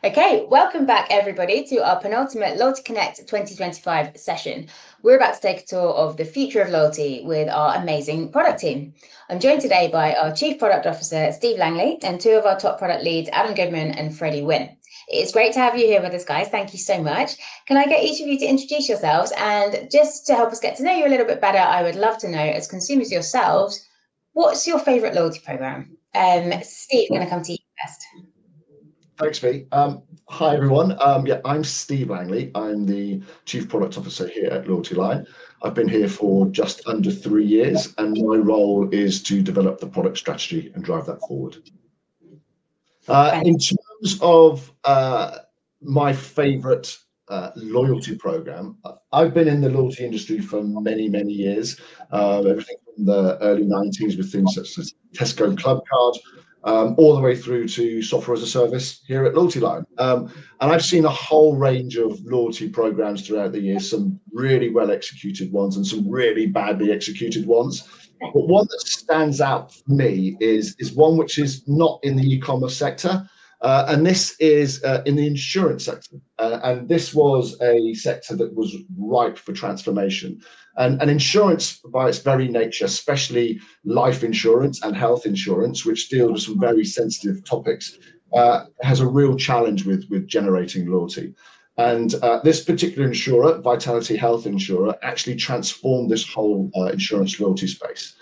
Okay, welcome back everybody to our penultimate Loyalty Connect 2025 session. We're about to take a tour of the future of loyalty with our amazing product team. I'm joined today by our Chief Product Officer, Steve Langley, and two of our top product leads, Adam Goodman and Freddie Wynn. It's great to have you here with us, guys. Thank you so much. Can I get each of you to introduce yourselves? And just to help us get to know you a little bit better, I would love to know, as consumers yourselves, what's your favorite loyalty program? Steve, I'm going to come to you first. Thanks, Pete. Hi, everyone. I'm Steve Langley. I'm the Chief Product Officer here at Loyalty Line. I've been here for just under 3 years, and my role is to develop the product strategy and drive that forward. In terms of my favourite loyalty program, I've been in the loyalty industry for many, many years, everything from the early 90s with things such as Tesco Club Card, all the way through to software as a service here at Loyalty Line. And I've seen a whole range of loyalty programs throughout the years, some really well executed ones and some really badly executed ones. But one that stands out for me is one which is not in the e-commerce sector, and this is in the insurance sector. And this was a sector that was ripe for transformation. And insurance, by its very nature, especially life insurance and health insurance, which deal with some very sensitive topics, has a real challenge with generating loyalty. And this particular insurer, Vitality Health Insurer, actually transformed this whole insurance loyalty space.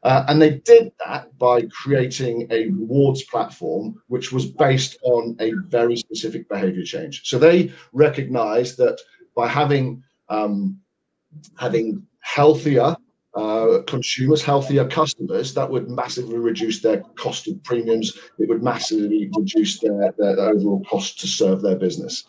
And they did that by creating a rewards platform, which was based on a very specific behavior change. So they recognized that by having healthier consumers, healthier customers, that would massively reduce their cost of premiums. It would massively reduce their overall cost to serve their business.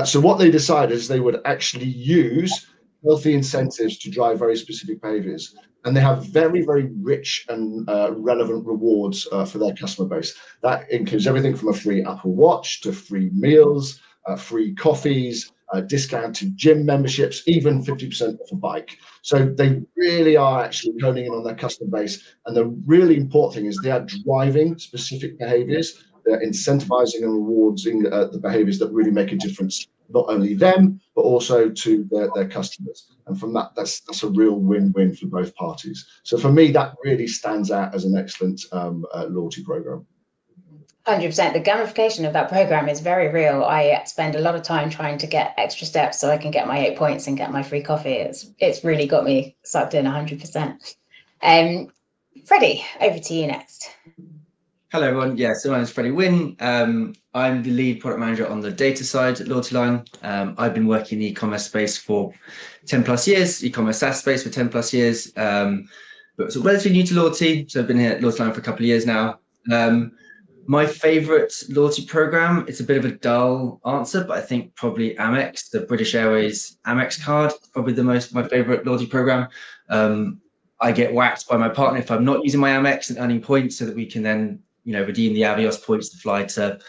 So what they decided is they would actually use healthy incentives to drive very specific behaviors. And they have very, very rich and relevant rewards for their customer base. That includes everything from a free Apple Watch to free meals, free coffees, discounted gym memberships, even 50% off a bike. So they really are actually honing in on their customer base. And the really important thing is they are driving specific behaviors. They're incentivizing and rewarding the behaviors that really make a difference, not only them, but also to their customers. And from that's a real win-win for both parties. So for me, that really stands out as an excellent loyalty program. 100%. The gamification of that program is very real. I spend a lot of time trying to get extra steps so I can get my 8 points and get my free coffee. It's really got me sucked in 100%. Freddie, over to you next. Hello, everyone. Yeah, so my name is Freddie Wynn. I'm the lead product manager on the data side at Loyalty Line. I've been working in the e-commerce space for 10 plus years, e-commerce SaaS space for 10 plus years, but so relatively new to loyalty. So I've been here at Loyalty Line for a couple of years now. My favorite loyalty program, it's a bit of a dull answer, but I think probably Amex, the British Airways Amex card, probably my favorite loyalty program. I get whacked by my partner if I'm not using my Amex and earning points so that we can then redeem the Avios points to fly to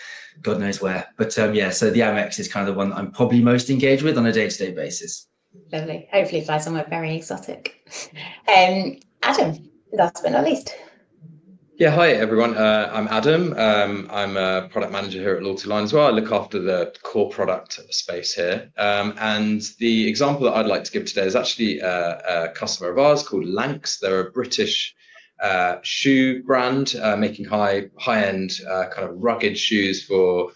God knows where. But so the Amex is kind of the one that I'm probably most engaged with on a day-to-day basis. Lovely. Hopefully fly somewhere very exotic. Adam, last but not least. Yeah, hi everyone. I'm Adam. I'm a product manager here at Loyalty Line as well. I look after the core product space here. And the example that I'd like to give today is actually a customer of ours called Lanks. They're a British shoe brand making high-end kind of rugged shoes for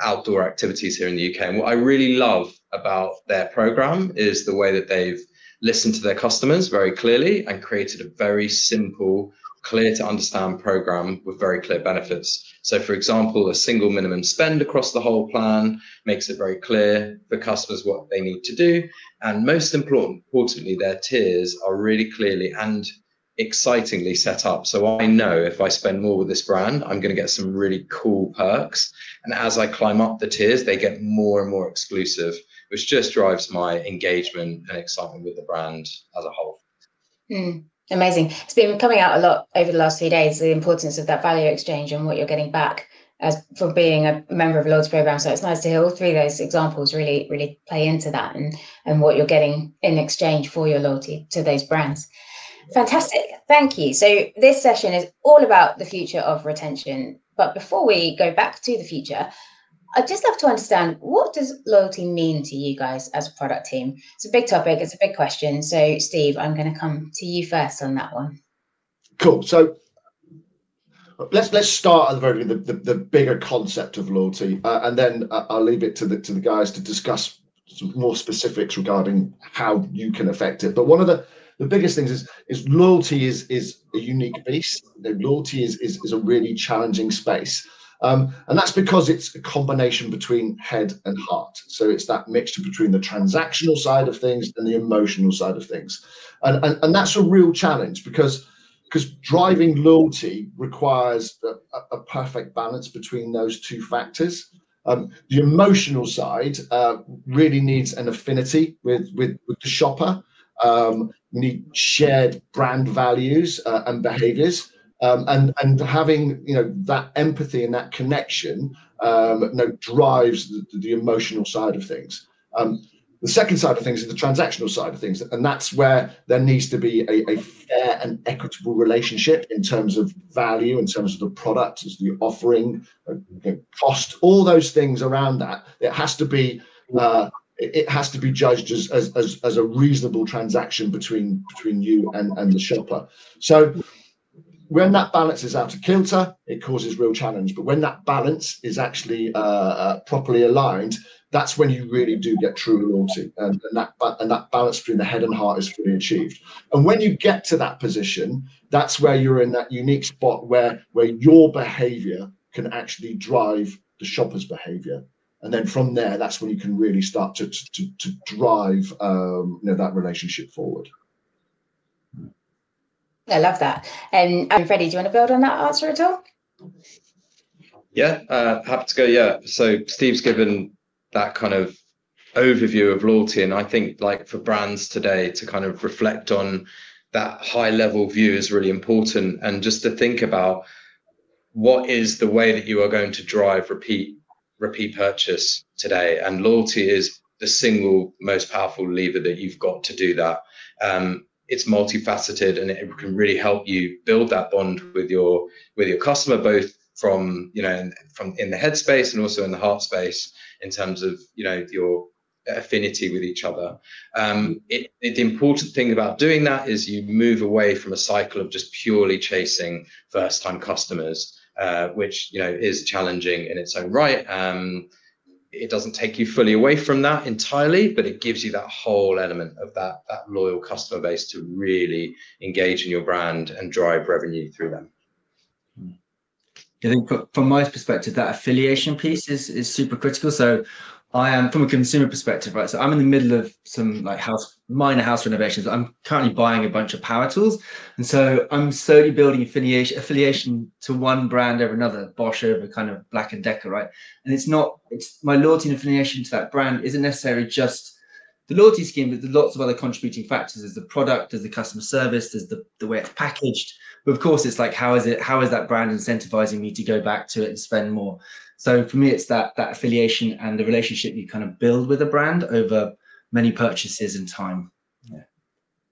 outdoor activities here in the UK. And what I really love about their program is the way that they've listened to their customers very clearly and created a very simple, clear to understand program with very clear benefits. So for example, a single minimum spend across the whole plan makes it very clear for customers what they need to do. And most importantly, their tiers are really clearly and excitingly set up. So I know if I spend more with this brand, I'm going to get some really cool perks. And as I climb up the tiers, they get more and more exclusive, which just drives my engagement and excitement with the brand as a whole. Amazing. It's been coming out a lot over the last few days, the importance of that value exchange and what you're getting back as for being a member of a loyalty program. So it's nice to hear all three of those examples really play into that and what you're getting in exchange for your loyalty to those brands. Fantastic. Thank you. So this session is all about the future of retention. But before we go back to the future, I'd just love to understand, what does loyalty mean to you guys as a product team? It's a big topic. It's a big question. So Steve, I'm going to come to you first on that one. Cool. So let's start at the very the bigger concept of loyalty, and then I'll leave it to the guys to discuss some more specifics regarding how you can affect it. But one of the biggest things is loyalty is a unique beast. Loyalty is a really challenging space. And that's because it's a combination between head and heart. So it's that mixture between the transactional side of things and the emotional side of things. And that's a real challenge because driving loyalty requires a perfect balance between those two factors. The emotional side really needs an affinity with the shopper. You need shared brand values and behaviors. And having that empathy and that connection drives the emotional side of things. The second side of things is the transactional side of things, and that's where there needs to be a fair and equitable relationship in terms of value, in terms of the product, as the offering, cost, all those things around that. It has to be judged as a reasonable transaction between you and the shopper. So when that balance is out of kilter, it causes real challenge. But when that balance is actually properly aligned, that's when you really do get true loyalty, and that balance between the head and heart is fully achieved. And when you get to that position, that's where you're in that unique spot where your behavior can actually drive the shopper's behavior. And then from there, that's when you can really start to drive that relationship forward. I love that. And Freddie, do you want to build on that answer at all? Yeah, happy to go. Yeah. So Steve's given that kind of overview of loyalty, and I think like for brands today to kind of reflect on that high level view is really important, and just to think about what is the way that you are going to drive repeat purchase today, and loyalty is the single most powerful lever that you've got to do that. It's multifaceted, and it can really help you build that bond with your customer, both from in the head space and also in the heart space, in terms of your affinity with each other. The important thing about doing that is you move away from a cycle of just purely chasing first-time customers, which is challenging in its own right. It doesn't take you fully away from that entirely, but it gives you that whole element of that loyal customer base to really engage in your brand and drive revenue through them. I think from my perspective, that affiliation piece is super critical. So I am, from a consumer perspective, right? So I'm in the middle of some like minor house renovations. I'm currently buying a bunch of power tools, and so I'm slowly building affiliation to one brand over another, Bosch over kind of Black & Decker, right? And it's my loyalty and affiliation to that brand isn't necessarily just the loyalty scheme, but there's lots of other contributing factors. There's the product, there's the customer service, there's the way it's packaged. But of course, it's like, how is that brand incentivizing me to go back to it and spend more? So for me, it's that affiliation and the relationship you kind of build with a brand over many purchases in time. Yeah.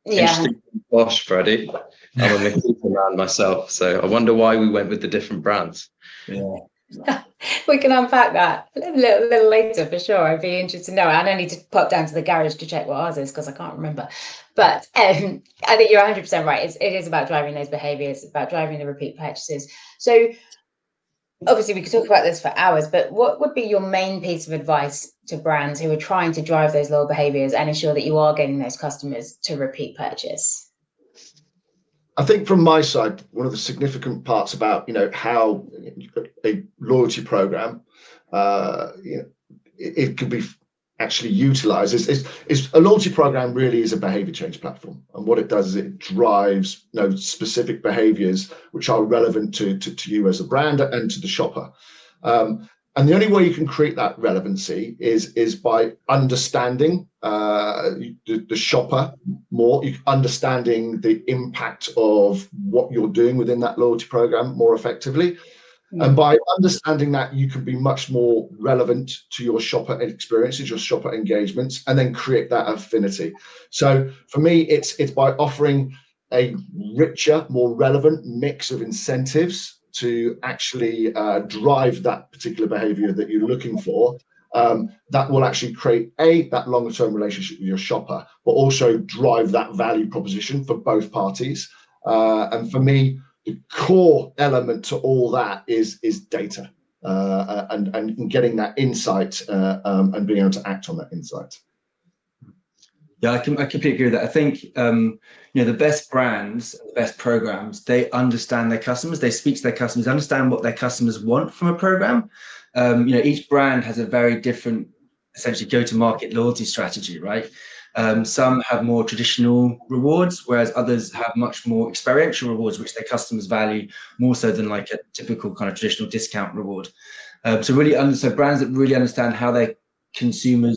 Interesting. Bosch, Freddie. I'm a Makita man myself, so I wonder why we went with the different brands. Yeah. We can unpack that a little later for sure. I'd be interested to know. And I need to pop down to the garage to check what ours is because I can't remember. But I think you're 100% right. It is about driving those behaviors, about driving the repeat purchases. So obviously we could talk about this for hours, but what would be your main piece of advice to brands who are trying to drive those loyal behaviors and ensure that you are getting those customers to repeat purchase? I think from my side, one of the significant parts about how a loyalty program it can be actually utilized is a loyalty program really is a behavior change platform, and what it does is it drives specific behaviors which are relevant to you as a brand and to the shopper. And the only way you can create that relevancy is by understanding the shopper more, understanding the impact of what you're doing within that loyalty program more effectively. And by understanding that, you can be much more relevant to your shopper experiences, your shopper engagements, and then create that affinity. So for me, it's by offering a richer, more relevant mix of incentives to actually drive that particular behavior that you're looking for, that will actually create that longer term relationship with your shopper, but also drive that value proposition for both parties. And for me, the core element to all that is data, and getting that insight, and being able to act on that insight. Yeah, I completely agree with that. I think the best brands, the best programs, they understand their customers, they speak to their customers, understand what their customers want from a program. Each brand has a very different, essentially, go-to-market loyalty strategy, right? Some have more traditional rewards, whereas others have much more experiential rewards, which their customers value more so than like a typical kind of traditional discount reward. So brands that really understand how their consumers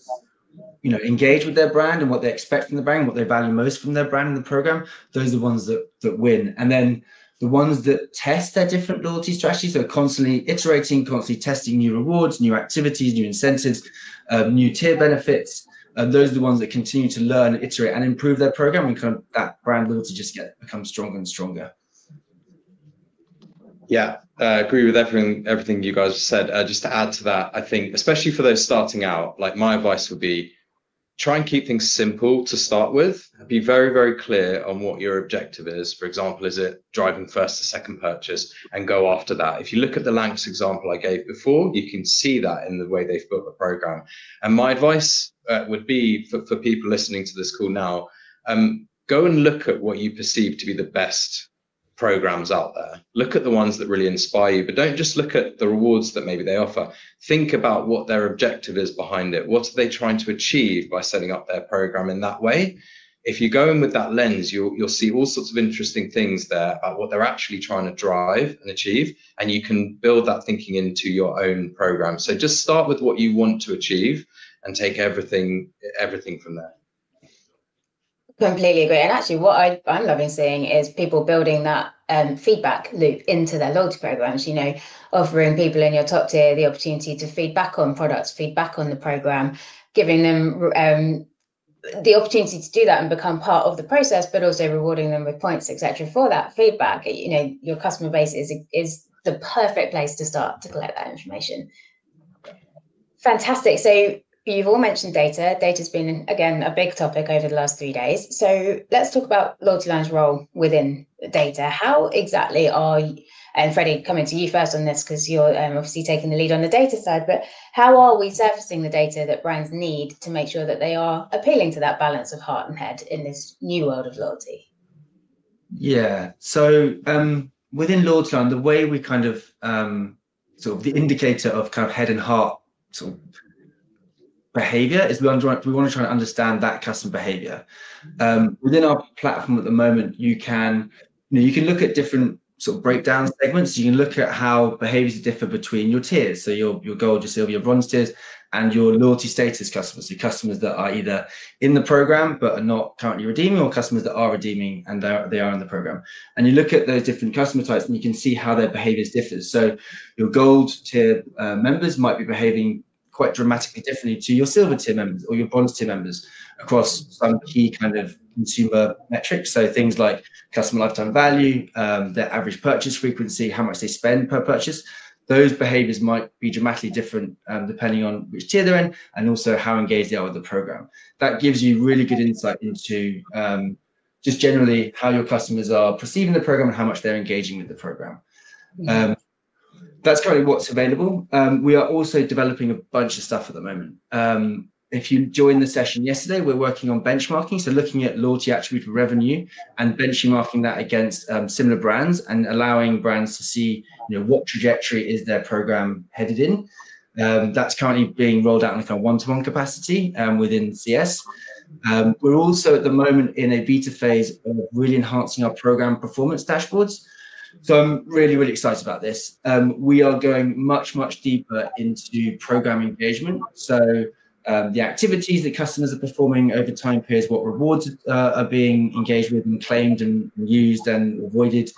engage with their brand and what they expect from the brand, what they value most from their brand and the program, those are the ones that win. And then the ones that test their different loyalty strategies, so constantly iterating, constantly testing new rewards, new activities, new incentives, new tier benefits, those are the ones that continue to learn, iterate, and improve their program, and kind of that brand loyalty just becomes stronger and stronger. Yeah, agree with everything you guys said. Just to add to that, I think especially for those starting out, like my advice would be, try and keep things simple to start with. Be very, very clear on what your objective is. For example, is it driving first to second purchase, and go after that. If you look at the Lancs example I gave before, you can see that in the way they've built the program. And my advice would be for people listening to this call now, go and look at what you perceive to be the best programs out there. Look at the ones that really inspire you, but don't just look at the rewards that maybe they offer. Think about what their objective is behind it. What are they trying to achieve by setting up their program in that way? If you go in with that lens, you'll see all sorts of interesting things there about what they're actually trying to drive and achieve, and you can build that thinking into your own program. So just start with what you want to achieve and take everything from there. Completely agree. And actually what I'm loving seeing is people building that feedback loop into their loyalty programs, offering people in your top tier the opportunity to feedback on products, feedback on the program, giving them the opportunity to do that and become part of the process, but also rewarding them with points, etc. for that feedback. Your customer base is the perfect place to start to collect that information. Fantastic. So you've all mentioned data. Data's been, again, a big topic over the last 3 days. So let's talk about LoyaltyLine's role within data. How exactly are you, and Freddie, coming to you first on this because you're obviously taking the lead on the data side, but how are we surfacing the data that brands need to make sure that they are appealing to that balance of heart and head in this new world of loyalty? Yeah, so within LoyaltyLine, the way we kind of sort of the indicator of kind of head and heart sort of behavior is we want to try and understand that customer behavior. Within our platform at the moment, you can look at different sort of breakdown segments. You can look at how behaviors differ between your tiers. So your gold, your silver, your bronze tiers, and your loyalty status customers. So customers that are either in the program but are not currently redeeming, or customers that are redeeming and they are in the program. And you look at those different customer types and you can see how their behaviors differ. So your gold tier members might be behaving quite dramatically differently to your silver tier members or your bronze tier members across some key kind of consumer metrics. So things like customer lifetime value, their average purchase frequency, how much they spend per purchase. Those behaviors might be dramatically different depending on which tier they're in, and also how engaged they are with the program. That gives you really good insight into just generally how your customers are perceiving the program and how much they're engaging with the program. That's currently what's available. We are also developing a bunch of stuff at the moment. If you joined the session yesterday, we're working on benchmarking, so looking at loyalty attribute revenue and benchmarking that against similar brands and allowing brands to see what trajectory is their program headed in. That's currently being rolled out in a kind of one-to-one capacity within CS. We're also at the moment in a beta phase of really enhancing our program performance dashboards. So I'm really, really excited about this. We are going much, much deeper into program engagement. So the activities that customers are performing over time periods, what rewards are being engaged with and claimed and used and avoided.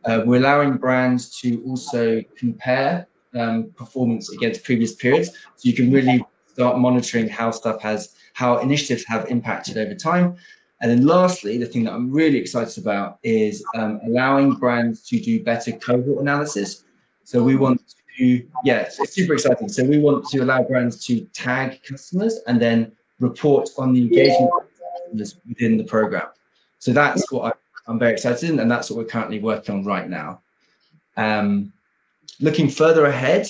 We're allowing brands to also compare performance against previous periods. So you can really start monitoring how initiatives have impacted over time. And then lastly, the thing that I'm really excited about is allowing brands to do better cohort analysis. So we want to, it's super exciting. So we want to allow brands to tag customers and then report on the engagement within the program. So that's what I'm very excited in, and that's what we're currently working on right now. Looking further ahead,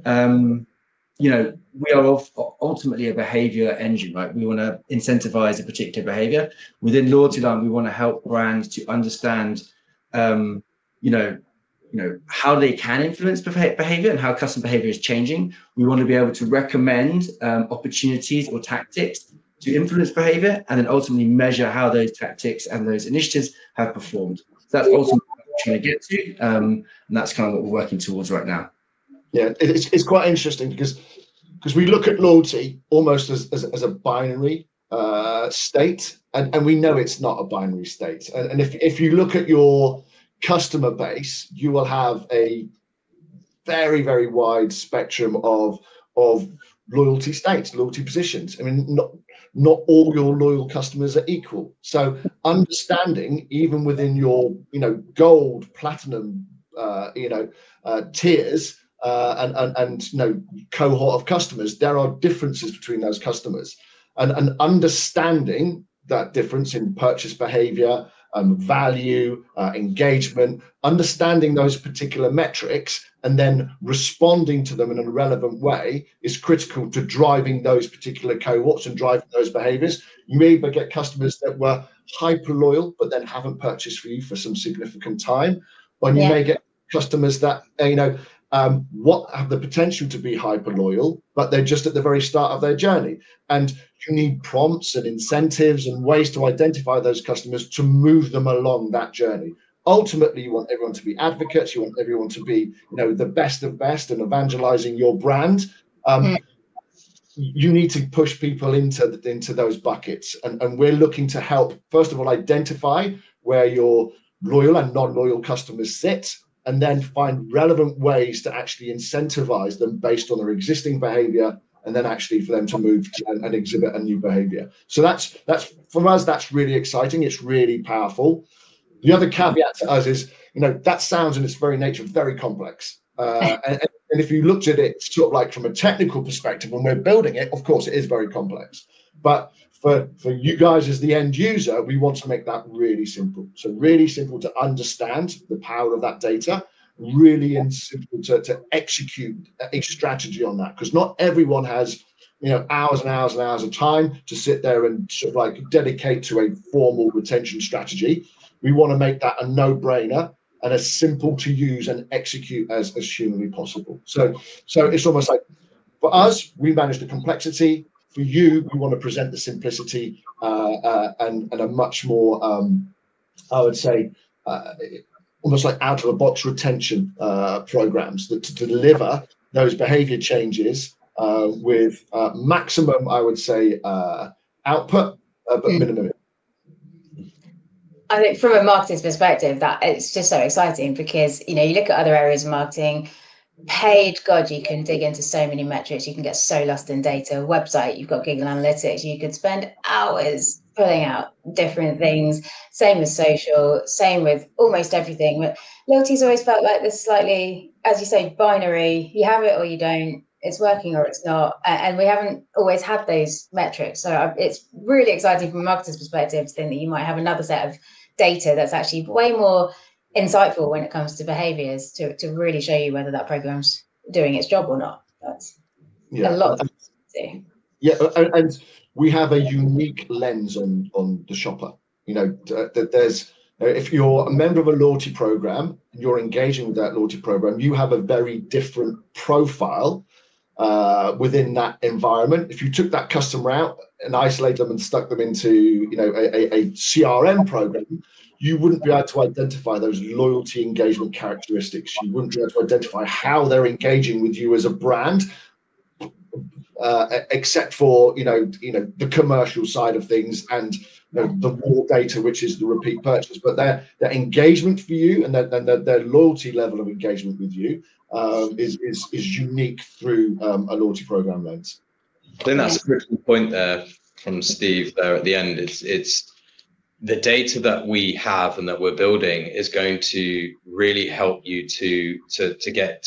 we are ultimately a behavior engine, right? We want to incentivize a particular behavior. Within Loyalty Line, we want to help brands to understand, how they can influence behavior and how customer behavior is changing. We want to be able to recommend opportunities or tactics to influence behavior, and then ultimately measure how those tactics and those initiatives have performed. So that's ultimately what we're trying to get to, and that's kind of what we're working towards right now. Yeah, it's quite interesting because we look at loyalty almost as a binary state, and we know it's not a binary state. And if you look at your customer base, you will have a very, very wide spectrum of loyalty states, loyalty positions. I mean, not all your loyal customers are equal. So understanding, even within your gold, platinum, tiers, and cohort of customers, there are differences between those customers, and understanding that difference in purchase behavior, value, engagement, understanding those particular metrics and then responding to them in a relevant way is critical to driving those particular cohorts and driving those behaviors. You may get customers that were hyper loyal but then haven't purchased for you for some significant time, or you may get customers that what have the potential to be hyper loyal, but they're just at the very start of their journey. And you need prompts and incentives and ways to identify those customers to move them along that journey. Ultimately, you want everyone to be advocates. You want everyone to be, the best of best and evangelizing your brand. You need to push people into those buckets, and we're looking to help, first of all, identify where your loyal and non-loyal customers sit, and then find relevant ways to actually incentivize them based on their existing behavior, and then actually for them to move to and exhibit a new behavior. So that's for us, that's really exciting. It's really powerful. The other caveat to us is, that sounds in its very nature very complex. And if you looked at it sort of like from a technical perspective, when we're building it, of course, it is very complex. But for you guys as the end user, we want to make that really simple. So really simple to understand the power of that data, really simple to execute a strategy on that. Because not everyone has, hours and hours and hours of time to sit there and sort of like dedicate to a formal retention strategy. We want to make that a no-brainer and as simple to use and execute as humanly possible. So it's almost like, for us, we manage the complexity. For you, we want to present the simplicity and a much more, I would say, almost like out-of-the-box retention programs that to deliver those behavior changes with maximum, I would say, output, but minimum. I think from a marketing's perspective, that it's just so exciting because, you look at other areas of marketing. Paid, God, you can dig into so many metrics. You can get so lost in data. Website, you've got Google Analytics. You could spend hours pulling out different things. Same with social, same with almost everything. But loyalty's always felt like this slightly, as you say, binary. You have it or you don't. It's working or it's not. And we haven't always had those metrics. So it's really exciting from a marketer's perspective to think that you might have another set of data that's actually way more insightful when it comes to behaviors to really show you whether that program's doing its job or not. That's a lot to do. Yeah, and we have a unique lens on the shopper. That there's, if you're a member of a loyalty program and you're engaging with that loyalty program, you have a very different profile within that environment. If you took that customer out and isolated them and stuck them into a CRM program, you wouldn't be able to identify those loyalty engagement characteristics. You wouldn't be able to identify how they're engaging with you as a brand, except for the commercial side of things and the raw data, which is the repeat purchase. But their engagement for you and their loyalty level of engagement with you is unique through a loyalty program lens. I think that's a critical point there from Steve there at the end. It's the data that we have and that we're building is going to really help you to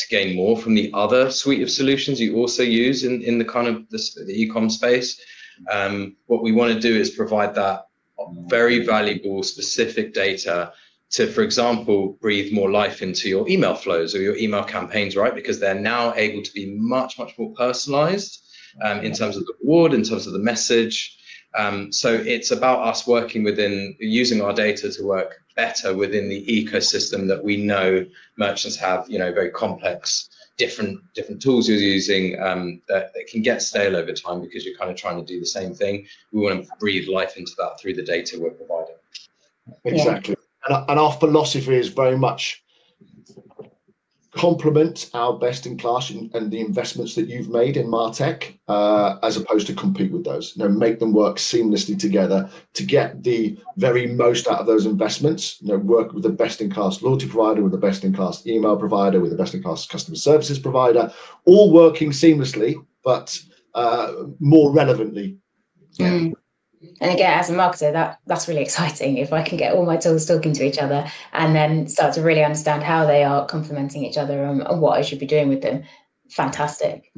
gain more from the other suite of solutions you also use in the kind of the e-com space. What we want to do is provide that very valuable specific data to, for example, breathe more life into your email flows or your email campaigns, right? Because they're now able to be much more personalized in terms of the reward, in terms of the message. So it's about us working using our data to work better within the ecosystem that we know merchants have, very complex, different tools you're using that can get stale over time because you're kind of trying to do the same thing. We want to breathe life into that through the data we're providing. Exactly. And our philosophy is very much complement our best in class and the investments that you've made in MarTech, as opposed to compete with those. Make them work seamlessly together to get the very most out of those investments. Work with the best in class loyalty provider, with the best in class email provider, with the best in class customer services provider, all working seamlessly, but more relevantly. Yeah. And again, as a marketer, that's really exciting. If I can get all my tools talking to each other and then start to really understand how they are complementing each other and what I should be doing with them, fantastic.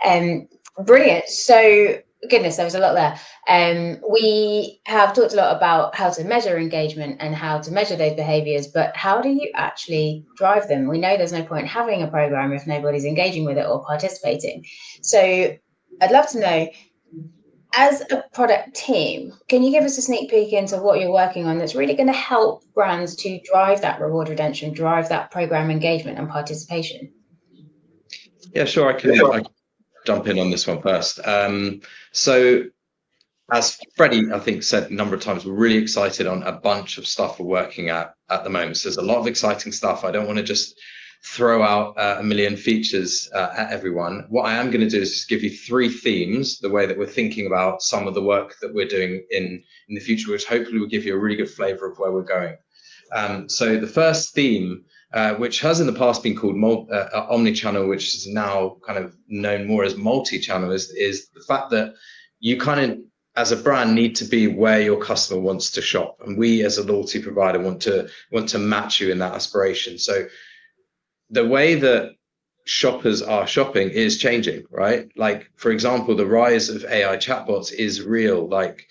Brilliant. So, goodness, there was a lot there. We have talked a lot about how to measure engagement and how to measure those behaviors, but how do you actually drive them? We know there's no point having a program if nobody's engaging with it or participating. So I'd love to know, as a product team, can you give us a sneak peek into what you're working on that's really going to help brands to drive that reward redemption, drive that program engagement and participation? Yeah, sure. I can jump in on this one first. So as Freddie, I think, said a number of times, we're really excited on a bunch of stuff we're working at the moment. So there's a lot of exciting stuff. I don't want to just throw out a million features at everyone. What I am going to do is just give you 3 themes, the way that we're thinking about some of the work that we're doing in the future, which hopefully will give you a really good flavor of where we're going. So the first theme, which has in the past been called omnichannel, which is now kind of known more as multi-channel, is the fact that you kind of, as a brand, need to be where your customer wants to shop, and we as a loyalty provider want to match you in that aspiration. So the way that shoppers are shopping is changing, right? Like, for example, the rise of AI chatbots is real. Like,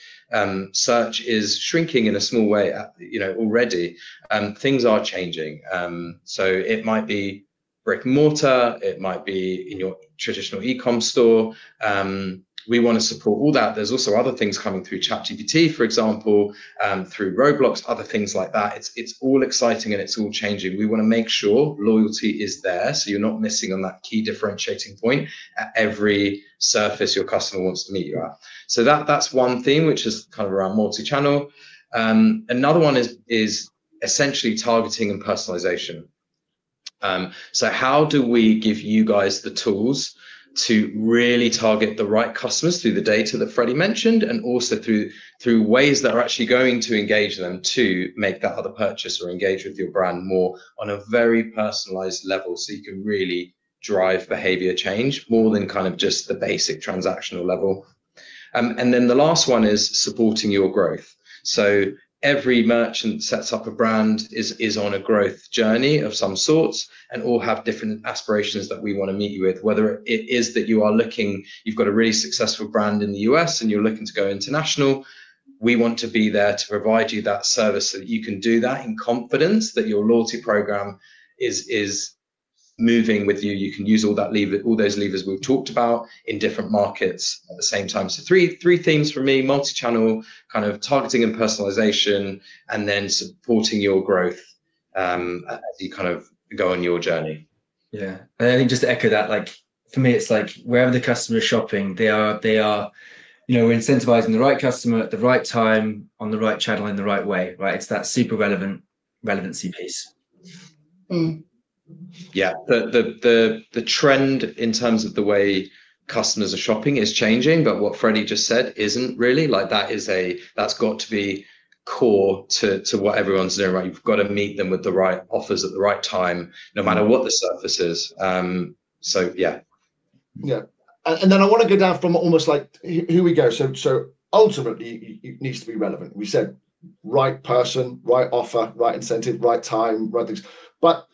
search is shrinking in a small way, already. Things are changing. So it might be brick and mortar, it might be in your traditional e-com store. We want to support all that. There's also other things coming through ChatGPT, for example, through Roblox, other things like that. It's all exciting and it's all changing. We want to make sure loyalty is there, so you're not missing on that key differentiating point at every surface your customer wants to meet you at. So that's one theme, which is kind of around multi-channel. Another one is essentially targeting and personalization. So how do we give you guys the tools to really target the right customers through the data that Freddie mentioned, and also through ways that are actually going to engage them to make that other purchase or engage with your brand more on a very personalized level, so you can really drive behavior change more than kind of just the basic transactional level. And then the last one is supporting your growth. So every merchant sets up a brand, is on a growth journey of some sorts, and all have different aspirations that we want to meet you with, whether it is that you've got a really successful brand in the US and you're looking to go international. We want to be there to provide you that service so that you can do that in confidence, that your loyalty program is moving with you. You can use all those levers we've talked about in different markets at the same time. So three themes for me: multi-channel, kind of targeting and personalization, and then supporting your growth as you kind of go on your journey. Yeah, and I think just to echo that, like, for me, it's like wherever the customer is shopping, they are we're incentivizing the right customer at the right time, on the right channel, in the right way, right? It's that super relevancy piece. Yeah, the trend in terms of the way customers are shopping is changing, but what Freddie just said isn't really. Like, that's got to be core to what everyone's doing, right? You've got to meet them with the right offers at the right time, no matter what the surface is. So yeah. And then I want to go down from almost like, here we go. So ultimately it needs to be relevant. We said right person, right offer, right incentive, right time, right things. But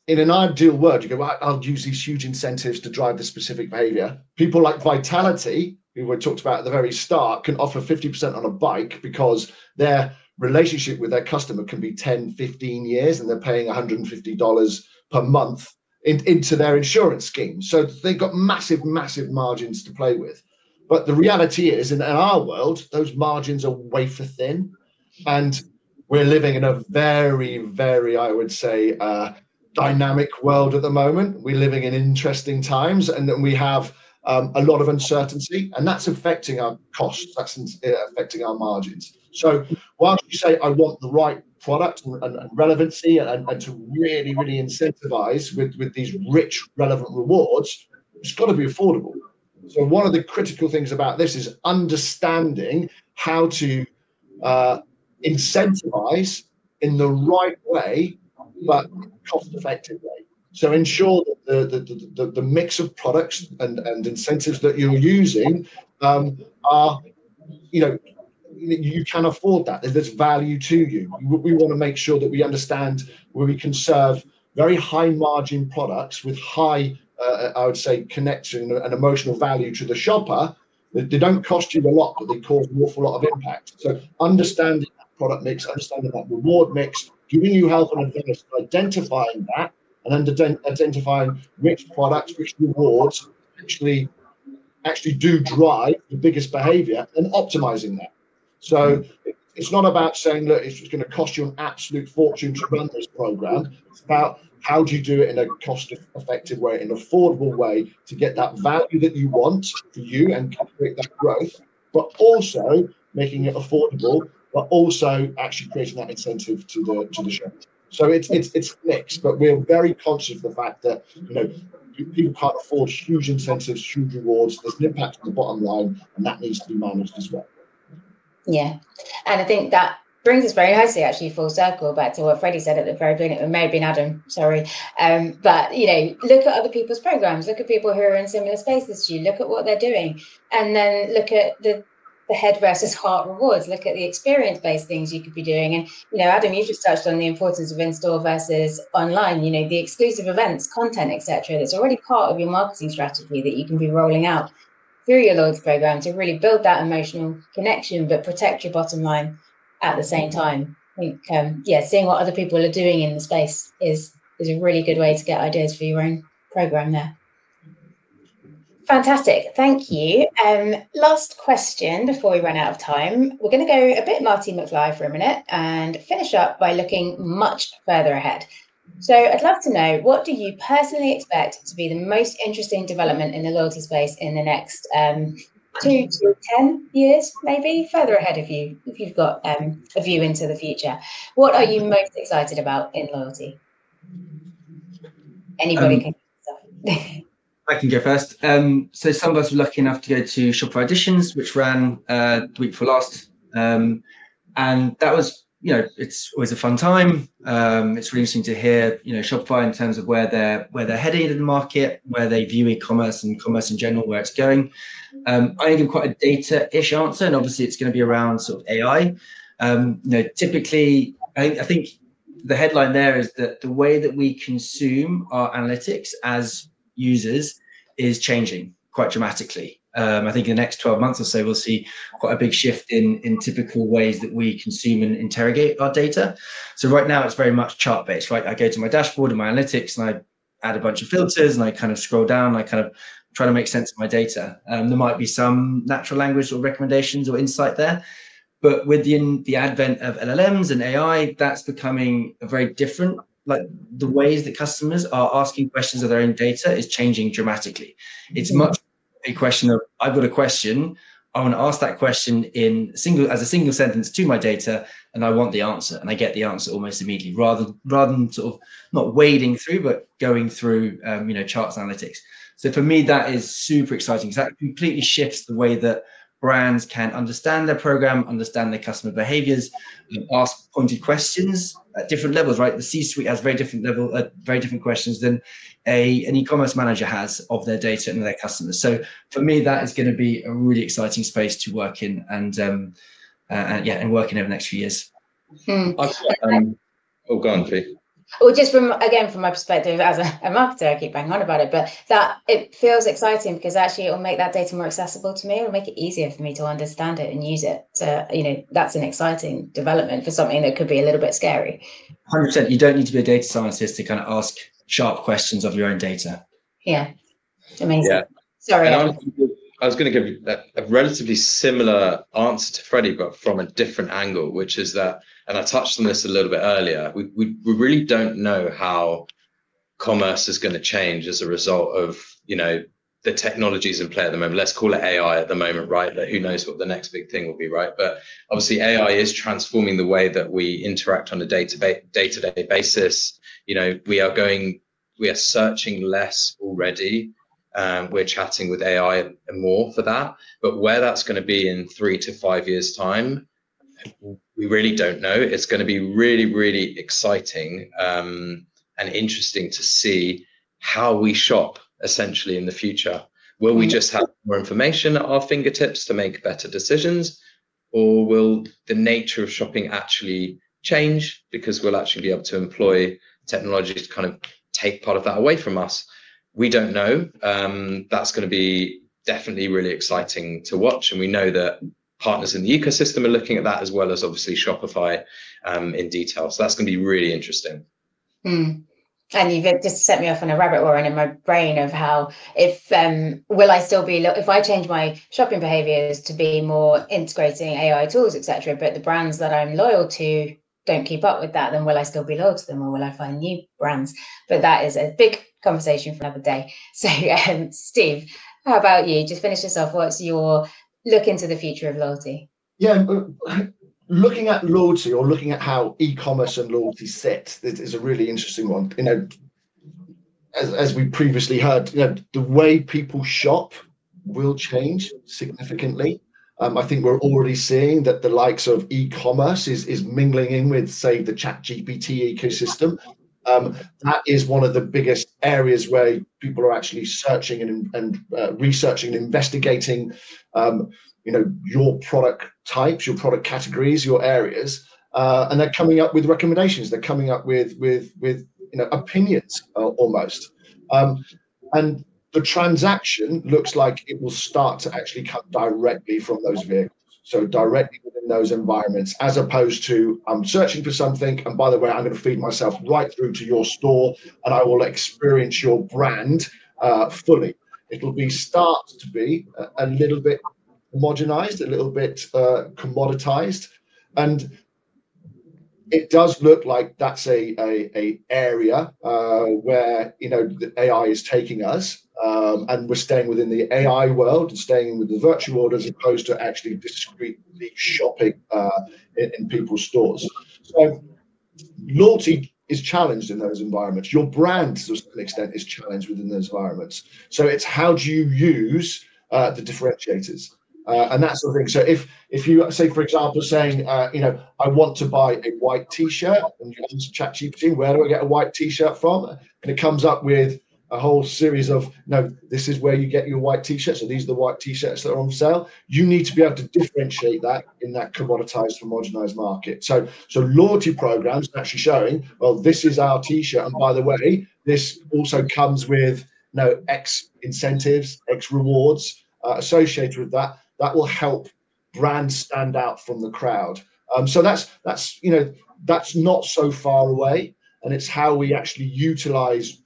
in an ideal world, you go, well, I'll use these huge incentives to drive the specific behavior. People like Vitality, who we talked about at the very start, can offer 50% on a bike because their relationship with their customer can be 10, 15 years, and they're paying $150 per month into their insurance scheme. So they've got massive, massive margins to play with. But the reality is, in our world, those margins are wafer thin. And we're living in a very, very, I would say, dynamic world at the moment. We're living in interesting times, and we have a lot of uncertainty, and that's affecting our costs, that's affecting our margins. So whilst you say I want the right product and relevancy and to really, really incentivize with these rich, relevant rewards, it's got to be affordable. So one of the critical things about this is understanding how to incentivize in the right way, but cost-effective way. So ensure that the mix of products and incentives that you're using are, you can afford that. There's value to you. We want to make sure that we understand where we can serve very high margin products with high, I would say, connection and emotional value to the shopper. They don't cost you a lot, but they cause an awful lot of impact. So understanding that product mix, understanding that reward mix, giving you help and advice, identifying that, and identifying which products, which rewards actually do drive the biggest behavior, and optimizing that. So it's not about saying, look, it's going to cost you an absolute fortune to run this program. It's about how do you do it in a cost-effective way, in an affordable way, to get that value that you want for you and create that growth, but also making it affordable, but also actually creating that incentive to the shop. So it's mixed, but we're very conscious of the fact that people can't afford huge incentives, huge rewards. There's an impact on the bottom line, and that needs to be managed as well. Yeah, and I think that brings us very nicely, actually, full circle back to what Freddie said at the very beginning. It may have been Adam, sorry. But, look at other people's programs, look at people who are in similar spaces to you, look at what they're doing, and then look at the head versus heart rewards, look at the experience-based things you could be doing. And, Adam, you just touched on the importance of in-store versus online, the exclusive events, content, etc. That's already part of your marketing strategy that you can be rolling out through your loyalty program to really build that emotional connection, but protect your bottom line at the same time. I think, seeing what other people are doing in the space is a really good way to get ideas for your own program there. Fantastic, thank you. Last question before we run out of time. We're going to go a bit Marty McFly for a minute and finish up by looking much further ahead. So I'd love to know, what do you personally expect to be the most interesting development in the loyalty space in the next 2 to 10 years, maybe further ahead if you've got a view into the future? What are you most excited about in loyalty? Anybody can start. I can go first. So some of us were lucky enough to go to Shopify Editions, which ran the week before last, and that was, it's always a fun time. It's really interesting to hear, Shopify in terms of where they're heading in the market, where they view e-commerce and commerce in general, where it's going. I'm going to give quite a data-ish answer, and obviously it's going to be around sort of AI. Typically, I think the headline there is that the way that we consume our analytics as users is changing quite dramatically. I think in the next 12 months or so, we'll see quite a big shift in typical ways that we consume and interrogate our data. So right now it's very much chart-based, right? I go to my dashboard and my analytics and I add a bunch of filters and I kind of scroll down, and I kind of try to make sense of my data. There might be some natural language or recommendations or insight there, but with the advent of LLMs and AI, that's becoming a very different, like the ways that customers are asking questions of their own data is changing dramatically. It's much a question of, I've got a question, I want to ask that question as a single sentence to my data, and I want the answer, and I get the answer almost immediately, rather than sort of not wading through, but going through, charts and analytics. So for me, that is super exciting, because that completely shifts the way that brands can understand their program, understand their customer behaviors, ask pointed questions at different levels, right? The C-suite has very different questions than an e-commerce manager has of their data and their customers. So for me, that is going to be a really exciting space to work in. And and working over the next few years. Hmm. Oh, go on, Fee. Well, just from my perspective as a marketer, I keep banging on about it, but that it feels exciting because actually it will make that data more accessible to me. It'll make it easier for me to understand it and use it. So, that's an exciting development for something that could be a little bit scary. 100%. You don't need to be a data scientist to kind of ask sharp questions of your own data. Yeah, amazing. Yeah. Sorry. I was going to give a relatively similar answer to Freddie, but from a different angle, which is that, and I touched on this a little bit earlier, we really don't know how commerce is going to change as a result of, the technologies in play at the moment. Let's call it AI at the moment, right? But who knows what the next big thing will be, right? But obviously AI is transforming the way that we interact on a day-to-day basis. We are searching less already. We're chatting with AI and more for that, but where that's going to be in 3 to 5 years' time, we really don't know. It's going to be really, really exciting and interesting to see how we shop essentially in the future. Will we just have more information at our fingertips to make better decisions, or will the nature of shopping actually change because we'll actually be able to employ technology to kind of take part of that away from us? We don't know. That's going to be definitely really exciting to watch. And we know that partners in the ecosystem are looking at that, as well as obviously Shopify in detail. So that's going to be really interesting. And you've just set me off on a rabbit warren in my brain of how will I still be, if I change my shopping behaviors to be more integrating AI tools, etc., but the brands that I'm loyal to don't keep up with that, then will I still be loyal to them, or will I find new brands? But that is a big conversation for another day. So Steve, how about you? Just finish this off. What's your look into the future of loyalty? Yeah, looking at loyalty, or looking at how e-commerce and loyalty sit, is a really interesting one. As we previously heard, the way people shop will change significantly. I think we're already seeing that the likes of e-commerce is mingling in with, say, the ChatGPT ecosystem. That is one of the biggest areas where people are actually searching and researching and investigating, your product types, your product categories, your areas, and they're coming up with recommendations. They're coming up with opinions almost, and the transaction looks like it will start to actually come directly from those vehicles. So directly within those environments, as opposed to I'm searching for something, and by the way, I'm going to feed myself right through to your store, and I will experience your brand fully. It'll start to be a little bit homogenized, a little bit commoditized, and it does look like that's a area where the AI is taking us, and we're staying within the AI world and staying with the virtual world, as opposed to actually discreetly shopping in people's stores. So loyalty is challenged in those environments. Your brand, to a certain extent, is challenged within those environments. So it's how do you use the differentiators? And that sort of thing. So if you say, for example, saying, I want to buy a white T-shirt, and you answer ChatGPT, where do I get a white T-shirt from? And it comes up with a whole series of, no, this is where you get your white T-shirts. So these are the white T-shirts that are on sale. You need to be able to differentiate that in that commoditized, homogenized market. So loyalty programs are actually showing, well, this is our T-shirt, and by the way, this also comes with X incentives, X rewards associated with that. That will help brands stand out from the crowd. So that's not so far away, and it's how we actually utilize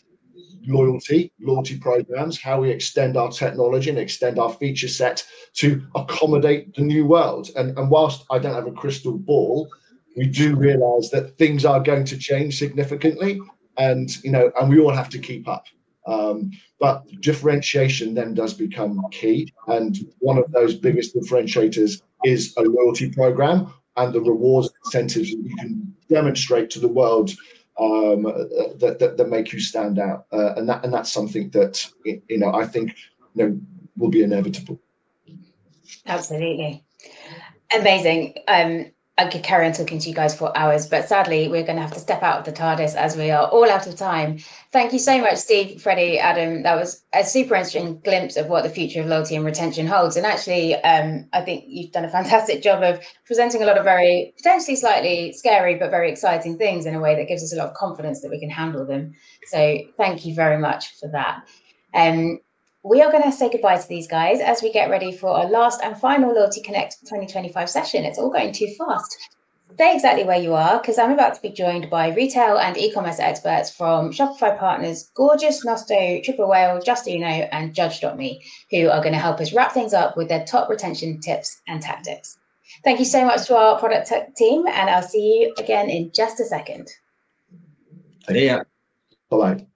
loyalty programs, how we extend our technology and extend our feature set to accommodate the new world. And whilst I don't have a crystal ball, we do realize that things are going to change significantly, and we all have to keep up. But differentiation then does become key, and one of those biggest differentiators is a loyalty program and the rewards and incentives that you can demonstrate to the world that make you stand out, and that's something that I think will be inevitable. Absolutely amazing. I could carry on talking to you guys for hours, but sadly, we're going to have to step out of the TARDIS as we are all out of time. Thank you so much, Steve, Freddie, Adam. That was a super interesting glimpse of what the future of loyalty and retention holds. And actually, I think you've done a fantastic job of presenting a lot of very potentially slightly scary, but very exciting things in a way that gives us a lot of confidence that we can handle them. So thank you very much for that. We are going to say goodbye to these guys as we get ready for our last and final Loyalty Connect 2025 session. It's all going too fast. Stay exactly where you are, because I'm about to be joined by retail and e-commerce experts from Shopify partners Gorgias, Nosto, Triple Whale, Justino, and Judge.me, who are going to help us wrap things up with their top retention tips and tactics. Thank you so much to our product team, and I'll see you again in just a second. Yeah. Bye-bye.